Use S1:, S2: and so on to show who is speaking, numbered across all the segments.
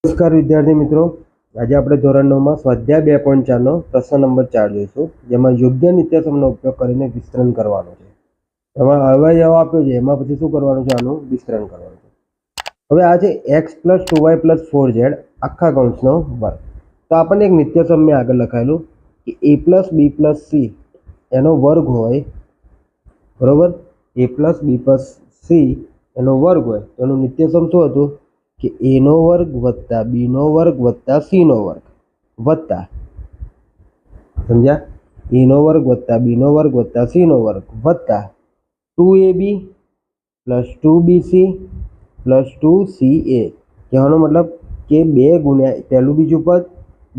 S1: નમસ્કાર વિદ્યાર્થી મિત્રો, આજે આપણે ધોરણ 9 માં સ્વાધ્યાય 2.4 નો પ્રશ્ન નંબર 4 જોઈશું, જેમાં યોગ્ય નિત્યસમનો ઉપયોગ કરીને વિસ્તરણ કરવાનું છે. એમાં અવયવ આપ્યો છે, એમાં પછી શું કરવાનું છે? આનું વિસ્તરણ કરવાનું છે. હવે આ છે x + 2y + 4z આખા કૌંસનો વર્ગ. તો આપણને એક નિત્યસમ મેં આગળ લખાયેલું કે a + b + c એનો વર્ગ હોય, બરોબર? a + b + c એનો વર્ગ હોય તો એનું નિત્યસમ શું હતું કે a નો વર્ગ વત્તા b નો વર્ગ વત્તા c નો વર્ગ વત્તા, સમજ્યા? a નો વર્ગ વત્તા b નો વર્ગ વત્તા c નો વર્ગ વત્તા 2ab + 2bc + 2ca. કહેવાનો મતલબ કે 2 ગુણ્યા પહેલું બીજું પદ,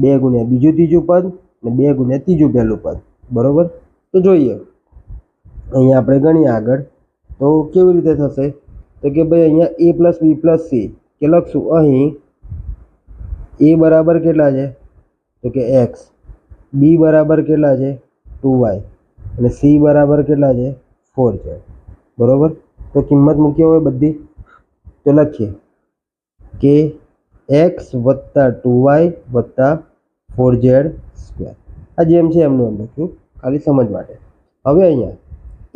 S1: 2 ગુણ્યા બીજું ત્રીજું પદ અને 2 ગુણ્યા ત્રીજું પહેલું પદ, બરોબર? તો જોઈએ અહીંયા આપણે ગણીએ આગળ તો કેવી રીતે થશે? તો કે ભાઈ અહીંયા a + b + c કે લખશું. અહીં a બરાબર કેટલા છે? તો કે x, b બરાબર કેટલા છે? 2y અને c બરાબર કેટલા છે? 4z, બરોબર? તો કિંમત મૂકી હોય બધી તો લખીએ કે x + 2y + 4z². આ જેમ છે એમનું એમ લખ્યું, ખાલી સમજ માટે. હવે અહીંયા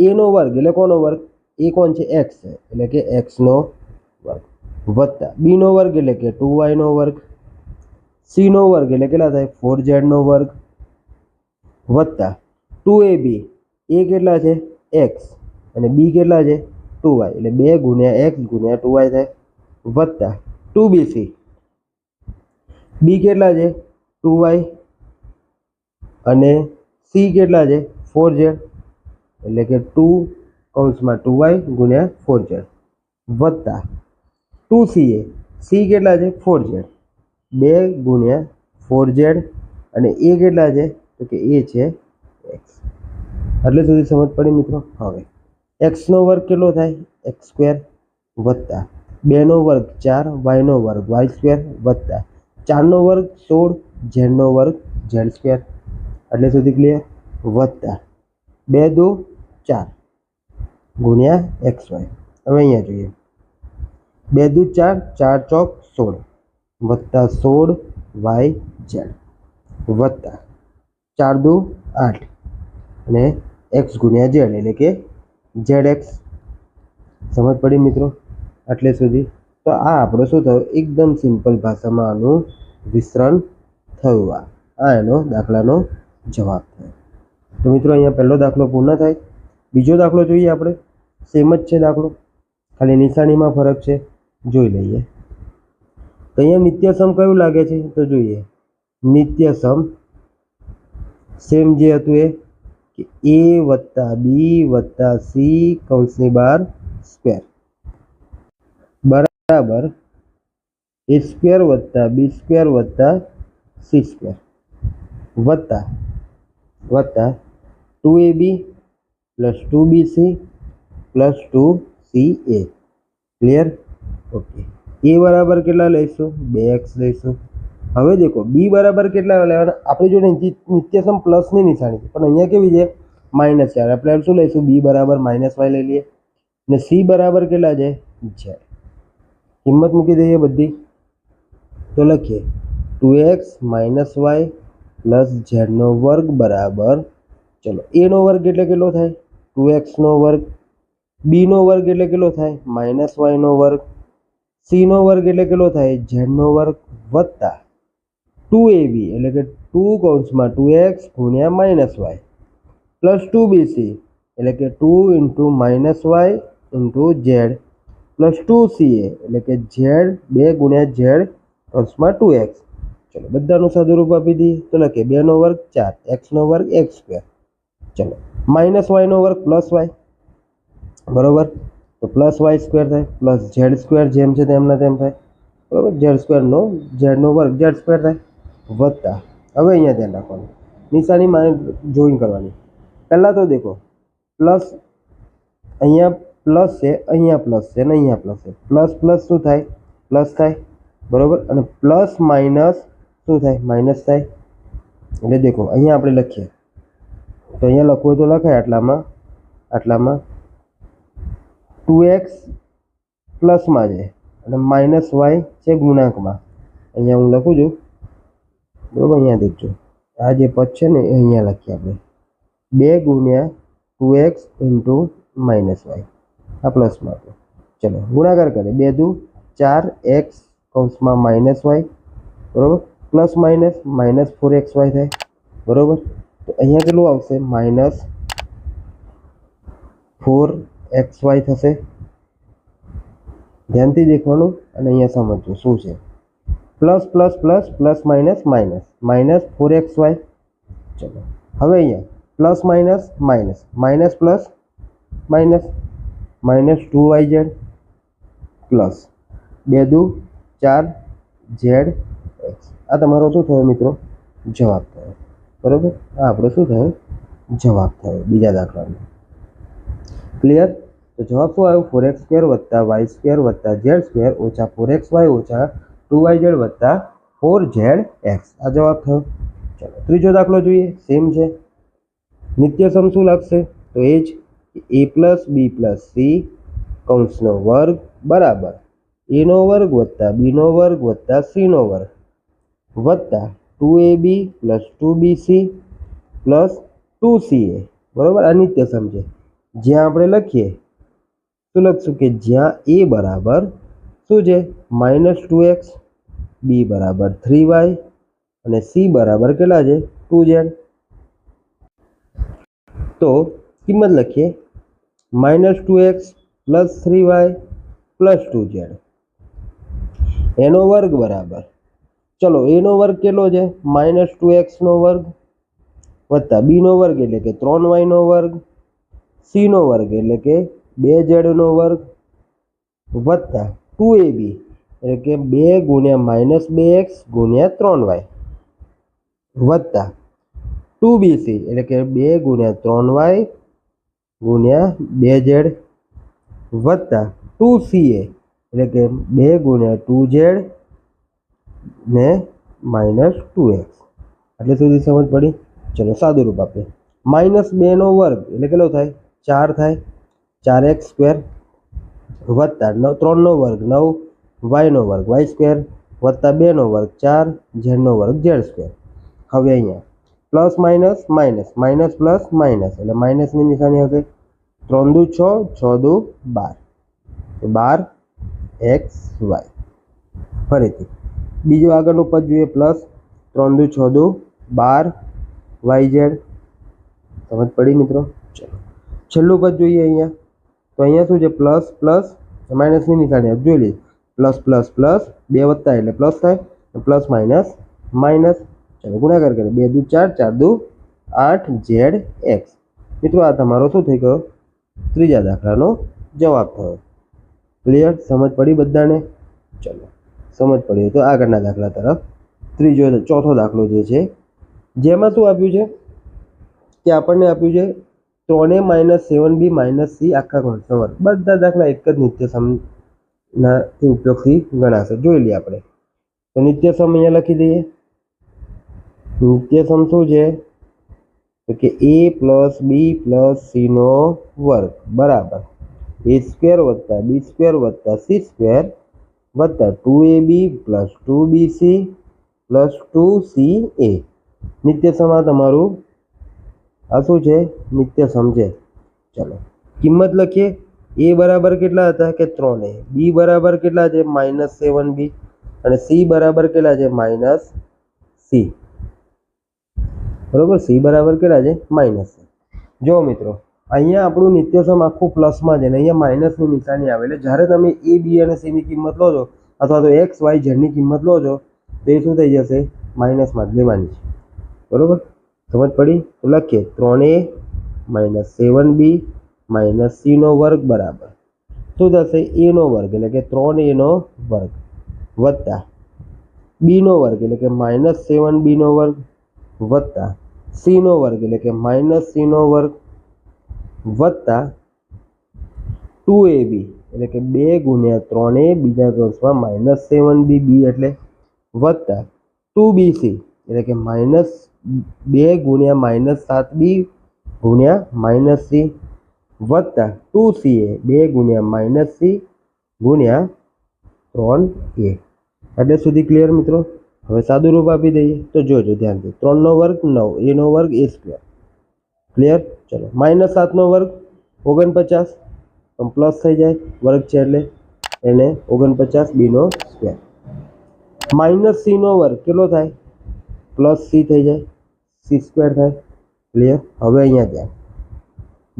S1: a નો વર્ગ એટલે કોનો વર્ગ? a કોણ છે? x છે, એટલે કે x નો વર્ગ વત્તા b નો વર્ગ એટલે કે 2y નો વર્ગ, c નો વર્ગ એટલે કેટલા થાય? 4z નો વર્ગ વત્તા 2ab, a કેટલા છે? x અને b કેટલા છે? 2y, એટલે 2 ગુણ્યા x ગુણ્યા 2y થાય વત્તા 2bc, b કેટલા છે? 2y અને c કેટલા છે? 4z, એટલે કે 2y ગુણ્યા 4z વત્તા 2ca, c કેટલા છે? 4z, 2 ગુણ્યા 4z અને a કેટલા છે? તો કે a છે x. એટલે સુધી સમજ પડી મિત્રો? હવે x નો વર્ગ કેટલો થાય? x² વત્તા 2 નો વર્ગ 4, y નો વર્ગ y² વત્તા 4 નો વર્ગ 16, z નો વર્ગ z². એટલે સુધી ક્લિયર? વત્તા 2 દુ 4 ગુણ્યા xy. હવે અહીંયા જોઈએ 2 દુ 4, 4 ચોક 16 વત્તા 16yz વત્તા 4 દુ 8 અને x ગુણ્યા z એટલે કે zx. સમજ પડી મિત્રો? એટલે સુધી તો આ આપણો શું થયું? એકદમ સિમ્પલ ભાષામાં આનું વિસ્તરણ થયું. આ એનો દાખલાનો જવાબ થયો. તો મિત્રો અહીંયા પહેલો દાખલો પૂર્ણ થાય. બીજો દાખલો જોઈએ આપણે. સેમ જ છે દાખલો, ખાલી નિશાનીમાં ફરક છે. જોઈ લઈએ. તો અહીંયા નિત્યસમ કયું લાગે છે? તો જોઈએ નિત્યસમ સેમ જે હતું એ કે a + b + c કૌંસની બહાર સ્ક્વેર બરાબર a² + b² + c² વત્તા 2ab + 2bc + 2ca. Clear? Okay. a બરાબર કેટલા લઈશું? 2x લઈશું. હવે દેખો b બરાબર કેટલા લેવાના? આપણે જો નિત્યસમ પ્લસની નિશાની છે, પણ અહીંયા કેવી છે? માઇનસ છે. આપણે શું લઈશું? b બરાબર -y લઈ લઈએ. અને c બરાબર કેટલા છે? z. કિંમત મૂકી દઈએ બધી તો લખીએ 2x - y + z² બરાબર, ચલો a નો વર્ગ એટલે કેટલો થાય? 2x નો વર્ગ, b નો વર્ગ એટલે કેટલો થાય? -y નો વર્ગ, c નો વર્ગ એટલે કેટલો થાય? z નો વર્ગ વત્તા 2ab એટલે કે 2(2x ગુણ્યા -y) પ્લસ 2bc એટલે કે 2 × -y × z પ્લસ 2ca એટલે કે z 2 ગુણ્યા z કૌંસમાં 2x. ચલો બધાનું સાદુરૂપ આપી દઈએ તો લખીએ 2 નો વર્ગ 4, x નો વર્ગ x². ચલો -y નો વર્ગ +y, બરોબર? તો +y² થાય પ્લસ z² જેમ છે તેમના તેમ થાય, બરોબર? z² નો વર્ગ z² થાય વત્તા, હવે અહીંયા ધ્યાન રાખવાનું, નિશાનીમાં જોઈન કરવાની. પહેલાં તો દેખો પ્લસ, અહીંયા પ્લસ છે, અહીંયા પ્લસ છે અને અહીંયા પ્લસ છે. પ્લસ પ્લસ શું થાય? પ્લસ થાય, બરોબર? અને પ્લસ માઇનસ શું થાય? માઇનસ થાય. એટલે દેખો અહીંયા આપણે લખીએ તો અહીંયા લખવું તો લખાય આટલામાં 2x પ્લસમાં છે અને -y છે ગુણાંકમાં, અહીંયા હું લખું છું, બરાબર. અહીંયા દેખજો, આ જે પદ છે ને એ અહીંયા લખીએ આપણે 2 ગુણ્યા 2x ઇન્ટુ -y, આ પ્લસમાં હતો. ચલો ગુણાકાર કરીએ, 2 દુ 4x કૌંસમાં -y, બરાબર, પ્લસ માઇનસ -4xy થાય, બરાબર. તો અહીંયા કેટલું આવશે? -4xy થશે. ધ્યાનથી દેખવાનું અને અહીંયા સમજવું શું છે. Plus plus plus plus minus minus -4xy. ચલો હવે અહીંયા plus minus minus minus plus minus -2yz plus 2 દુ 4zx. આ તમારો શું થયો મિત્રો? જવાબ થયો, બરાબર. આ આપણો શું થયો? જવાબ થયો બીજા દાખલાનો. ક્લિયર? તો જવાબ શું આવ્યો? 4x² + y² + z² ઓછા 4xy ઓછા 2yz વત્તા 4zx. આ જવાબ થયો. ચલો ત્રીજો દાખલો જોઈએ. સેમ છે. નિત્યસમ શું લાગશે? તો એ જ a + b + c કૌંસનો વર્ગ બરાબર a નો વર્ગ વત્તા b નો વર્ગ વત્તા c નો વર્ગ વત્તા 2ab + 2bc + 2ca, બરાબર. આ નિત્યસમ છે. જ્યાં આપણે લખીએ શું લખશું કે જ્યાં a બરાબર શું છે? -2x, b બરાબર 3y અને c બરાબર કેટલા છે? 2z. તો કિંમત લખીએ -2x + 3y + 2z. એનો વર્ગ બરાબર, ચલો a નો વર્ગ કેટલો છે? -2x નો વર્ગ વત્તા b નો વર્ગ એટલે કે 3y નો વર્ગ, c નો વર્ગ એટલે કે 2z નો વર્ગ વત્તા 2ab એટલે કે 2 ગુણ્યા -2x ગુણ્યા 3y વત્તા 2bc એટલે કે 2 ગુણ્યા 3y ગુણ્યા 2z વત્તા 2ca એટલે કે 2 ગુણ્યા 2z ને -2x. એટલે સુધી સમજ પડી? ચલો સાદું રૂપ આપીએ. -2 નો વર્ગ એટલે કેટલો થાય? 4 થાય, 4x² વત્તા 3 નો વર્ગ 9, y નો વર્ગ y² વત્તા 2 નો વર્ગ 4, z નો વર્ગ z². હવે અહીંયા plus minus minus minus plus minus એટલે માઇનસની નિશાની હશે. 3 દુ 6, 6 દુ 12, 12xy. ફરીથી બીજું આગળનું પદ જોઈએ. પ્લસ 3 દુ 6 દુ 12yz. સમજ પડી મિત્રો? ચલો છેલ્લું પદ જોઈએ અહીંયા. તો અહીંયા શું છે? પ્લસ પ્લસ માઇનસની નિશાની જોઈ લઈએ. પ્લસ પ્લસ પ્લસ 2 વત્તા એટલે પ્લસ થાય, પ્લસ માઇનસ માઇનસ. ચલો ગુણાકાર કરીએ. 2 દુ 4, 4 દુ 8zx. મિત્રો આ તમારો શું થઈ ગયો? ત્રીજા દાખલાનો જવાબ થયો. ક્લિયર? સમજ પડી બધાને? ચલો સમજ પડી તો આગળના દાખલા તરફ ચોથો દાખલો જે છે, જેમાં શું આપ્યું છે કે આપણને આપ્યું છે 3a - 7b - c આખા કૌંસનો વર્ગ. બધા દાખલા એક જ નિત્યસમના ઉપયોગથી ગણાશે. જોઈ લઈએ આપણે. તો નિત્યસમ અહીંયા લખી દઈએ. નિત્યસમ શું છે? તો કે a + b + c નો વર્ગ બરાબર a² વત્તા b² વત્તા c² વત્તા 2ab + 2bc + 2ca. નિત્યસમ આ તમારું આ શું છે? નિત્યસમ છે. ચલો કિંમત લખીએ. a બરાબર કેટલા હતા? કે 3a. b બરાબર કેટલા છે? -7b અને c બરાબર કેટલા છે? -c. બરોબર. c બરાબર કેટલા છે? -c. જો મિત્રો અહીંયા આપણું નિત્યસમ આખું પ્લસમાં છે ને અહીંયા માઇનસની નિશાની આવે. એટલે જ્યારે તમે a, b અને c ની કિંમત લો છો અથવા તો x, y, z ની કિંમત લો છો તો એ શું થઈ જશે? માઇનસમાં જ લેવાની છે. બરોબર? સમજ પડી? તો લખીએ 3a - 7b - c નો વર્ગ બરાબર શું થશે? a નો વર્ગ એટલે કે 3a નો વર્ગ વત્તા b નો વર્ગ એટલે કે -7b નો વર્ગ વત્તા c નો વર્ગ એટલે કે -c નો વર્ગ વત્તા 2ab એટલે કે 2 ગુણ્યા 3a બીજા કૌંસમાં -7b એટલે વત્તા 2bc એટલે કે -2 ગુણ્યા -7b ગુણ્યા -c વત્તા 2ca 2 ગુણ્યા -c ગુણ્યા 3a. એટલે સુધી ક્લિયર મિત્રો? હવે સાદું રૂપ આપી દઈએ તો જોજો ધ્યાનથી. 3નો વર્ગ 9, એનો વર્ગ a સ્ક્વેર. ક્લિયર? ચલો -7નો વર્ગ 49, પણ પ્લસ થઈ જાય, વર્ગ છે એટલે એને 49 બીનો સ્ક્વેર. -c નો વર્ગ કેટલો થાય? પ્લસ c થઈ જાય, c સ્ક્વેર થાય. ક્લિયર? હવે અહીંયા ધ્યાન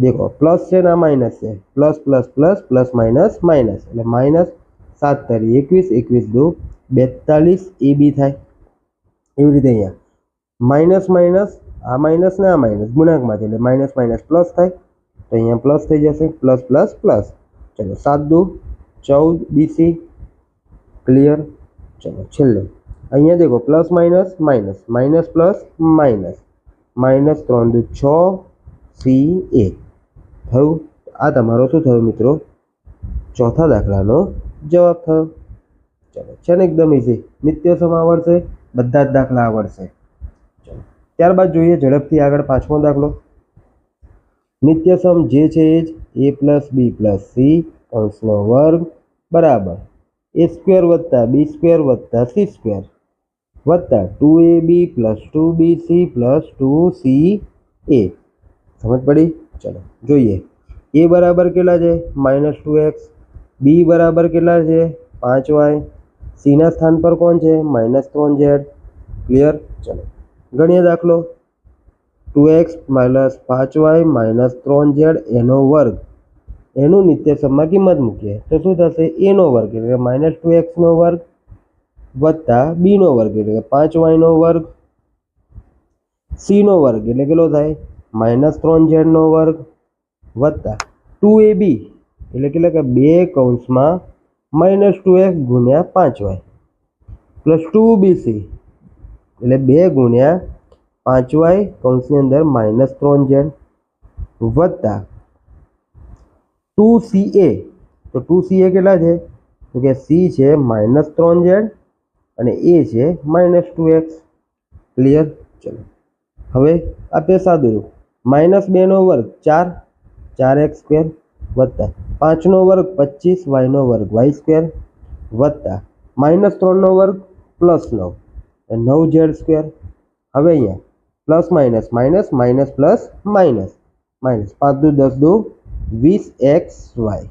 S1: દેખો, પ્લસ છે ને માઇનસ છે, plus plus plus plus minus minus, એટલે -7 તારી 21, 21 દુ 42 ab થાય. એવી રીતે અહીંયા માઇનસ માઇનસ, આ માઇનસ ને આ માઇનસ ગુણાંકમાંથી, એટલે માઇનસ માઇનસ પ્લસ થાય, તો અહીંયા પ્લસ થઈ જશે, પ્લસ પ્લસ પ્લસ. ચલો 7 દુ 14 bc. ક્લિયર? ચલો છેલ્લે અહીંયા દેખો, plus minus minus, minus plus minus, -3 દુ 6 ca થયું. આ તમારો શું થયું મિત્રો? ચોથા દાખલાનો જવાબ થયો. ચલો છે ને એકદમ ઇઝી. નિત્ય સમ આવડશે, બધા જ દાખલા આવડશે. ચલો ત્યારબાદ જોઈએ ઝડપથી આગળ 5મો દાખલો. નિત્ય સમ જે છે એ જ a plus b plus c કૌંસનો વર્ગ બરાબર a સ્ક્વેર વત્તા b સ્ક્વેર વત્તા c સ્ક્વેર વત્તા 2ab plus 2bc plus 2ca. સમજ પડી? ચલો જોઈએ. a બરાબર કેટલા છે? -2x. b બરાબર કેટલા છે? 5y. c ના સ્થાન પર કોણ છે? -3z. ક્લિયર? ચલો ગણીએ દાખલો. 2x - 5y - 3z એનો વર્ગ, એનું નિત્ય સમમાં કિંમત મૂકીએ તો શું થશે? a નો વર્ગ એટલે -2x નો વર્ગ વત્તા b નો વર્ગ એટલે 5y નો વર્ગ, c નો વર્ગ એટલે કેટલો થાય? -3z નો વર્ગ વત્તા 2ab એટલે કેટલા કે 2 કૌંસમાં -2x ગુણ્યા 5y પ્લસ 2bc એટલે 2 ગુણ્યા 5y કૌંસની અંદર -3z વત્તા 2ca. તો 2ca કેટલા છે? તો કે c છે -3z અને a છે -2x. ક્લિયર? ચલો હવે આપે સાદું રૂપ. -2 નો વર્ગ 4, 4x સ્ક્વેર વત્તા 5 નો વર્ગ 25 y નો વર્ગ y સ્ક્વેર વત્તા -3 નો વર્ગ પ્લસ 9 9z સ્ક્વેર. હવે અહીંયા plus minus minus minus plus minus minus, 5 દુ 10 દુ 20xy.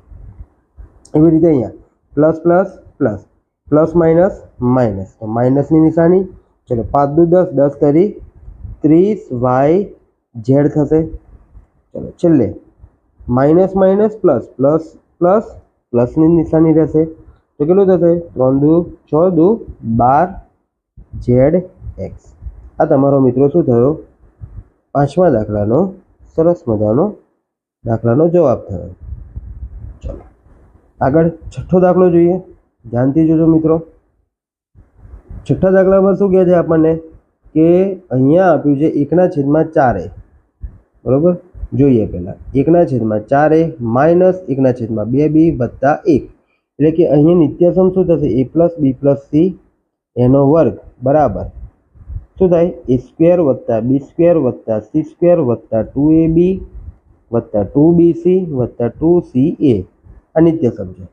S1: એવી રીતે અહીંયા plus plus plus plus minus minus, તો માઇનસની નિશાની. ચલો 5 દુ 10, 10 કરી 30yz થશે. ચલો છેલ્લે minus minus plus plus plus પ્લસની નિશાની રહેશે, તો કેટલું થશે? 3 દુ 6 દુ 12zx. આ તમારો મિત્રો શું થયો? 5મા દાખલાનો સરસ મજાનો દાખલાનો જવાબ થયો. ચલો આગળ 6થો દાખલો જોઈએ. ધ્યાનથી જોજો મિત્રો. 6થા દાખલામાં શું કહે છે આપણને કે અહીંયા આપ્યું છે 1/4a. બરોબર? જોઈએ પહેલા 1/4a માઇનસ 1/2b વત્તા 1. એટલે કે અહીંયા નિત્ય સમ શું થશે? a plus b plus c એનો વર્ગ બરાબર શું થાય? a સ્ક્વેર વત્તા b સ્ક્વેર વત્તા c સ્ક્વેર વત્તા 2ab વત્તા 2bc વત્તા 2ca. આ નિત્ય સમ છે.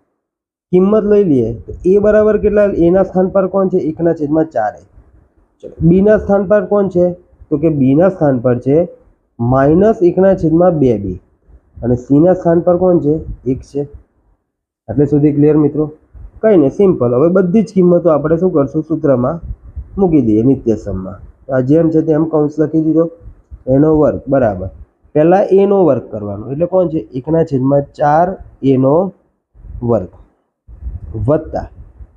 S1: કિંમત લઈ લઈએ તો a બરાબર કેટલા? a ના સ્થાન પર કોણ છે? 1/4a. ચલો b ના સ્થાન પર કોણ છે? તો કે b ના સ્થાન પર છે -1/2b અને c ના સ્થાન પર કોણ છે? 1 છે. એટલે સુધી ક્લિયર મિત્રો? કંઈ નહીં, સિમ્પલ. હવે બધી જ કિંમતો આપણે શું કરશું? સૂત્રમાં મૂકી દઈએ નિત્ય સમમાં. આ જેમ છે તેમ કૌંસ લખી દીધો. એનો વર્ગ બરાબર પહેલાં a નો વર્ગ કરવાનો, એટલે કોણ છે? 1/4a નો વર્ગ વત્તા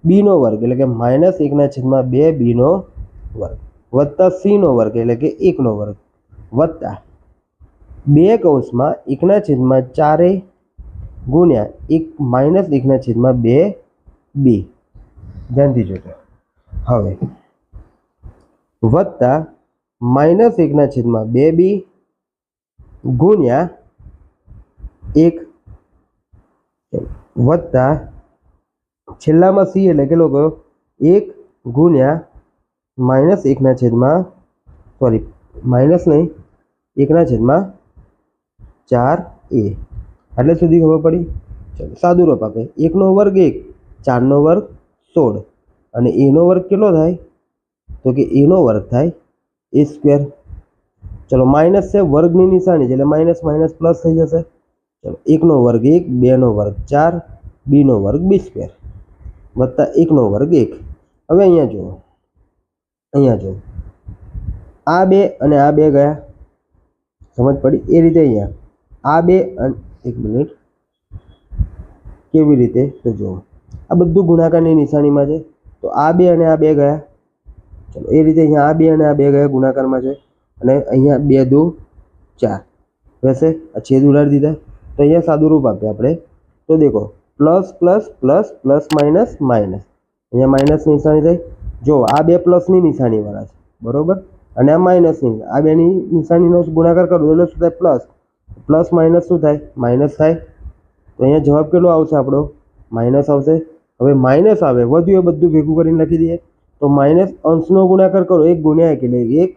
S1: b નો વર્ગ એટલે કે -1/2b નો વર્ગ વત્તા c નો વર્ગ એટલે કે 1 નો વર્ગ વત્તા 2 કૌંસમાં 1/4a ગુણ્યા -1/2b. ધ્યાનથી જોજો. હવે વત્તા -1/2b ગુણ્યા 1 વત્તા છેલ્લામાં c એટલે કેટલો ગયો? 1 ગુણ્યા માઇનસ નહીં 1/4a. એટલે સુધી ખબર પડી? ચલો સાદું રૂપ આપે. 1 નો વર્ગ 1, 4 નો વર્ગ 16, અને એનો વર્ગ કેટલો થાય તો કે એનો વર્ગ થાય એ સ્ક્વેર. ચલો માઇનસ છે, વર્ગની નિશાની છે એટલે માઇનસ માઇનસ પ્લસ થઈ જશે. ચલો 1 નો વર્ગ 1, 2 નો વર્ગ 4, b નો વર્ગ b સ્ક્વેર વત્તા 1 નો વર્ગ 1. હવે અહીંયા જુઓ આ 2 અને આ 2 ગયા, સમજ પડી? એ રીતે અહીંયા આ 2 અને 1 મિનિટ કેવી રીતે તો જુઓ આ બધું ગુણાકારની નિશાનીમાં છે તો આ 2 અને આ 2 ગયા. ચલો એ રીતે અહીંયા આ 2 અને આ 2 ગયા ગુણાકારમાં છે અને અહીંયા 2 2 4 રહેશે. આ છેદ ઉડાડી દીધા તો અહીંયા સાદું રૂપ આપીએ આપણે તો દેખો plus plus plus plus minus minus, અહીંયા માઇનસ નિશાની થઈ. જો આ 2 પ્લસની નિશાનીવાળા છે બરોબર અને આ માઇનસની, આ બેની નિશાનીનો ગુણાકાર કરું એટલે શું થાય પ્લસ, પ્લસ માઇનસ શું થાય માઇનસ થાય. તો અહીંયા જવાબ કેટલો આવશે આપણો માઇનસ આવશે. હવે માઇનસ આવે વધ્યું એ બધું ભેગું કરીને લખી દઈએ તો માઇનસ અંશનો ગુણાકાર કરો 1 ગુણ્યા 1 એટલે 1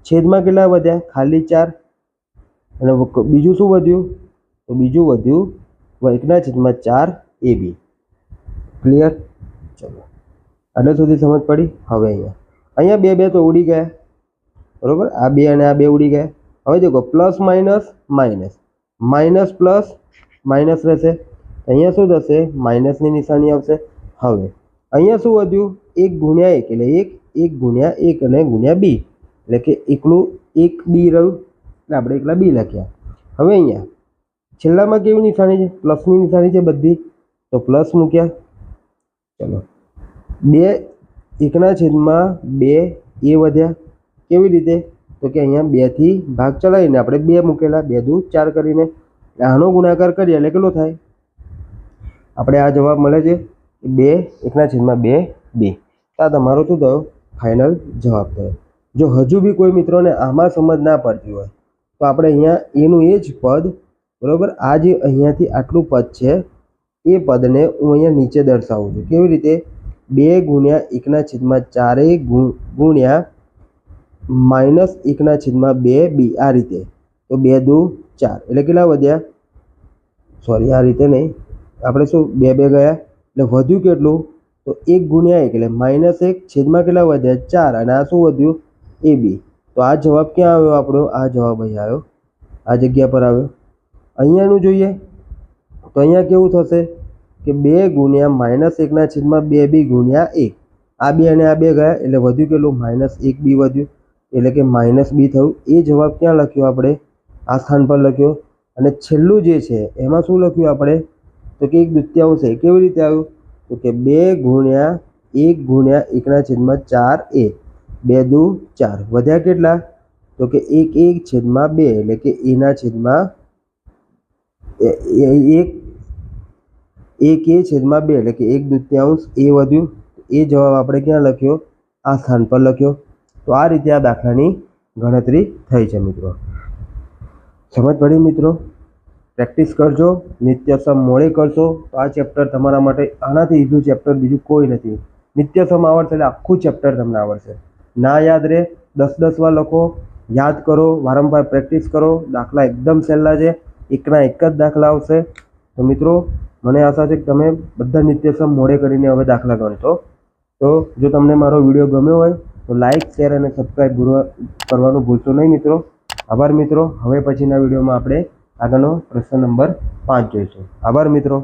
S1: છેદમાં કેટલા વધ્યા ખાલી 4 અને બીજું શું વધ્યું તો બીજું વધ્યું 1/4 AB. ક્લિયર? ચલો આટલે સુધી સમજ પડી. હવે અહીંયા 2 2 તો ઉડી ગયા બરોબર, આ 2 અને આ 2 ઉડી ગયા. હવે દેખો plus minus minus minus plus minus રહેશે, અહીંયા શું થશે માઇનસની નિશાની આવશે. હવે અહીંયા શું વધ્યું 1 ગુણ્યા 1 એટલે 1 ગુણ્યા 1 અને ગુણ્યા b એટલે કે એકલું 1 b રહ્યું એટલે આપણે એકલા b લખ્યા. હવે અહીંયા છેલ્લામાં કેવી નિશાની છે પ્લસની નિશાની છે બધી તો પ્લસ મૂક્યા. ચલો 2 1/2 એ વધ્યા કેવી રીતે તો કે અહીંયા 2 થી ભાગ ચલાવીને આપણે 2 મૂકેલા 2 દુ 4 કરીને આનો ગુણાકાર કરીએ એટલે કેટલો થાય આપણે આ જવાબ મળે છે 2 1/2 2. આ તમારો શું થયો ફાઇનલ જવાબ થયો. જો હજુ બી કોઈ મિત્રોને આમાં સમજ ના પડતી હોય તો આપણે અહીંયા એનું એ જ પદ બરોબર, આ જે અહીંયાથી આટલું પદ છે એ પદને હું અહીંયા નીચે દર્શાવું છું. કેવી રીતે 2 ગુણ્યા 1/4 ગુણ્યા માઇનસ 1/2 b આ રીતે. તો 2 દુ 4 એટલે કેટલા વધ્યા, સોરી આ રીતે નહીં, આપણે શું 2 2 ગયા એટલે વધ્યું કેટલું તો 1 ગુણ્યા 1 એટલે -1 છેદમાં કેટલા વધ્યા 4 અને આ શું વધ્યું AB. તો આ જવાબ ક્યાં આવ્યો આપણો, આ જવાબ અહીંયા આવ્યો, આ જગ્યા પર આવ્યો. અહીંયાનું જોઈએ તો અહીંયા કેવું થશે કે 2 ગુણ્યા -1/2 b ગુણ્યા 1, આ 2 અને આ 2 ગયા એટલે વધ્યું કેટલું -1 b વધ્યું એટલે કે -b થયું. એ જવાબ ક્યાં લખ્યો આપણે આ સ્થાન પર લખ્યો. અને છેલ્લું જે છે એમાં શું લખ્યું આપણે તો કે 1/2 છે. કેવી રીતે આવ્યું તો કે 2 ગુણ્યા 1/4 a 2 દુ 4 વધ્યા કેટલા તો કે 1/2 એટલે કે a/2 એટલે કે 1/2 a વધ્યું. એ જવાબ આપણે ક્યાં લખ્યો આ સ્થાન પર લખ્યો. તો આ રીતે આ દાખલાની ગણતરી થઈ છે મિત્રો. સમજ પડી મિત્રો? પ્રેક્ટિસ કરજો, નિત્યસમ મોડે કરશો તો આ ચેપ્ટર તમારા માટે આનાથી ઈઝી ચેપ્ટર બીજું કોઈ નથી. નિત્યસમ આવડશે એટલે આખું ચેપ્ટર તમને આવડશે. ના યાદ રહે 10 વાર લખો, યાદ કરો, વારંવાર પ્રેક્ટિસ કરો. દાખલા એકદમ સહેલા છે, એકના એક જ દાખલા આવશે. તો મિત્રો મને આશા છે કે તમે બધા નિત્યસમ મોડે કરીને હવે દાખલા ગણશો. તો જો તમને મારો વિડીયો ગમ્યો હોય તો લાઇક શેર અને સબસ્ક્રાઈબ કરવાનું ભૂલશો નહીં મિત્રો. આભાર મિત્રો. હવે પછીના વિડીયોમાં આપણે આગળનો પ્રશ્ન નંબર 5 જોઈશું. આભાર મિત્રો.